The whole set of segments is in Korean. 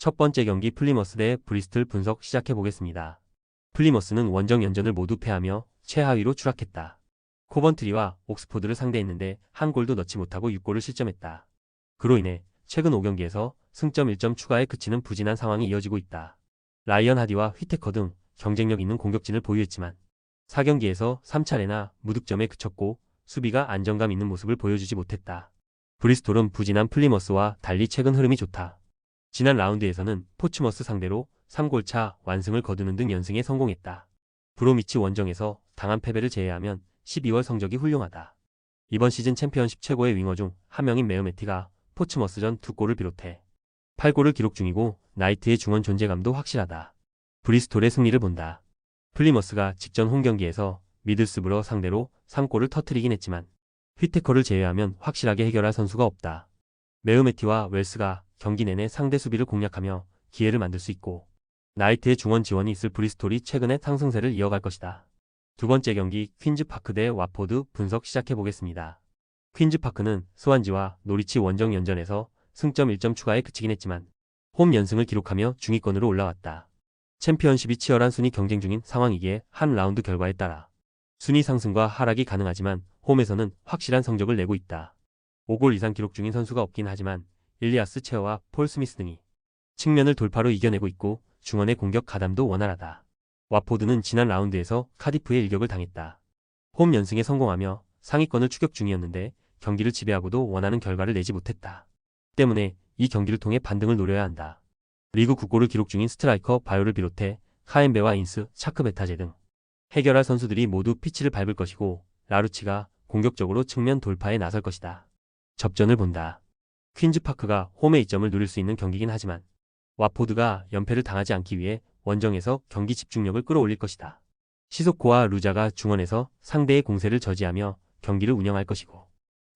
첫 번째 경기 플리머스 대 브리스톨 분석 시작해보겠습니다. 플리머스는 원정 연전을 모두 패하며 최하위로 추락했다. 코번트리와 옥스포드를 상대했는데 한 골도 넣지 못하고 6골을 실점했다. 그로 인해 최근 5경기에서 승점 1점 추가에 그치는 부진한 상황이 이어지고 있다. 라이언 하디와 휘테커 등 경쟁력 있는 공격진을 보유했지만 4경기에서 3차례나 무득점에 그쳤고 수비가 안정감 있는 모습을 보여주지 못했다. 브리스톨은 부진한 플리머스와 달리 최근 흐름이 좋다. 지난 라운드에서는 포츠머스 상대로 3골차 완승을 거두는 등 연승에 성공했다. 브로미치 원정에서 당한 패배를 제외하면 12월 성적이 훌륭하다. 이번 시즌 챔피언십 최고의 윙어 중 한 명인 메어메티가 포츠머스전 2골을 비롯해 8골을 기록 중이고 나이트의 중원 존재감도 확실하다. 브리스톨의 승리를 본다. 플리머스가 직전 홈경기에서 미들스브러 상대로 3골을 터뜨리긴 했지만 휘테커를 제외하면 확실하게 해결할 선수가 없다. 메어메티와 웰스가 경기 내내 상대 수비를 공략하며 기회를 만들 수 있고 나이트의 중원 지원이 있을 브리스톨이 최근의 상승세를 이어갈 것이다. 두 번째 경기 퀸즈파크 대 와포드 분석 시작해보겠습니다. 퀸즈파크는 스완지와 노리치 원정 연전에서 승점 1점 추가에 그치긴 했지만 홈 연승을 기록하며 중위권으로 올라왔다. 챔피언십이 치열한 순위 경쟁 중인 상황이기에 한 라운드 결과에 따라 순위 상승과 하락이 가능하지만 홈에서는 확실한 성적을 내고 있다. 5골 이상 기록 중인 선수가 없긴 하지만 일리아스 체어와 폴 스미스 등이 측면을 돌파로 이겨내고 있고 중원의 공격 가담도 원활하다. 와포드는 지난 라운드에서 카디프의 일격을 당했다. 홈 연승에 성공하며 상위권을 추격 중이었는데 경기를 지배하고도 원하는 결과를 내지 못했다. 때문에 이 경기를 통해 반등을 노려야 한다. 리그 9골을 기록 중인 스트라이커 바요를 비롯해 카엠베와 인스, 차크베타제 등 해결할 선수들이 모두 피치를 밟을 것이고 라루치가 공격적으로 측면 돌파에 나설 것이다. 접전을 본다. 퀸즈파크가 홈의 이점을 누릴 수 있는 경기긴 하지만 와포드가 연패를 당하지 않기 위해 원정에서 경기 집중력을 끌어올릴 것이다. 시소코와 루자가 중원에서 상대의 공세를 저지하며 경기를 운영할 것이고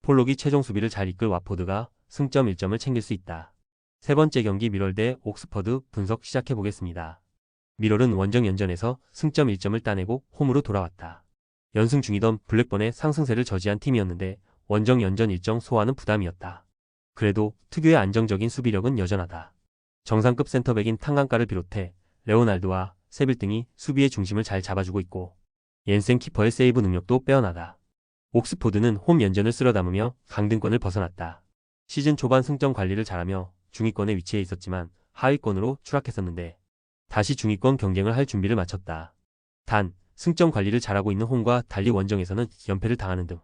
폴록이 최종 수비를 잘 이끌 와포드가 승점 1점을 챙길 수 있다. 세 번째 경기 미럴 대 옥스퍼드 분석 시작해보겠습니다. 미럴은 원정 연전에서 승점 1점을 따내고 홈으로 돌아왔다. 연승 중이던 블랙번의 상승세를 저지한 팀이었는데 원정 연전 일정 소화는 부담이었다. 그래도 특유의 안정적인 수비력은 여전하다. 정상급 센터백인 탕강가를 비롯해 레오날드와 세빌 등이 수비의 중심을 잘 잡아주고 있고 옌센 키퍼의 세이브 능력도 빼어나다. 옥스포드는 홈 연전을 쓸어 담으며 강등권을 벗어났다. 시즌 초반 승점 관리를 잘하며 중위권에 위치해 있었지만 하위권으로 추락했었는데 다시 중위권 경쟁을 할 준비를 마쳤다. 단 승점 관리를 잘하고 있는 홈과 달리 원정에서는 연패를 당하는 등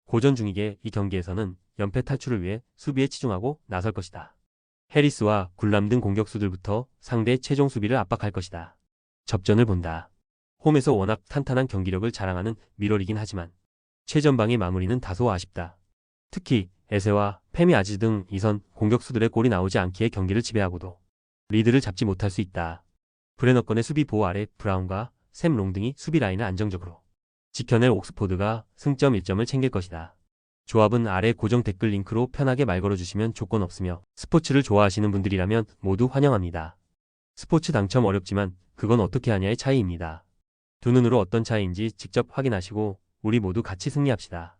고전 중이기에 이 경기에서는 연패 탈출을 위해 수비에 치중하고 나설 것이다. 해리스와 굴람 등 공격수들부터 상대의 최종 수비를 압박할 것이다. 접전을 본다. 홈에서 워낙 탄탄한 경기력을 자랑하는 미럴이긴 하지만 최전방의 마무리는 다소 아쉽다. 특히 에세와 페미 아지 등 이선 공격수들의 골이 나오지 않기에 경기를 지배하고도 리드를 잡지 못할 수 있다. 브레너건의 수비 보호 아래 브라운과 샘 롱 등이 수비 라인을 안정적으로 지켜낼 옥스포드가 승점 1점을 챙길 것이다. 조합은 아래 고정 댓글 링크로 편하게 말 걸어주시면 조건 없으며 스포츠를 좋아하시는 분들이라면 모두 환영합니다. 스포츠 당첨 어렵지만 그건 어떻게 하냐의 차이입니다. 두 눈으로 어떤 차이인지 직접 확인하시고 우리 모두 같이 승리합시다.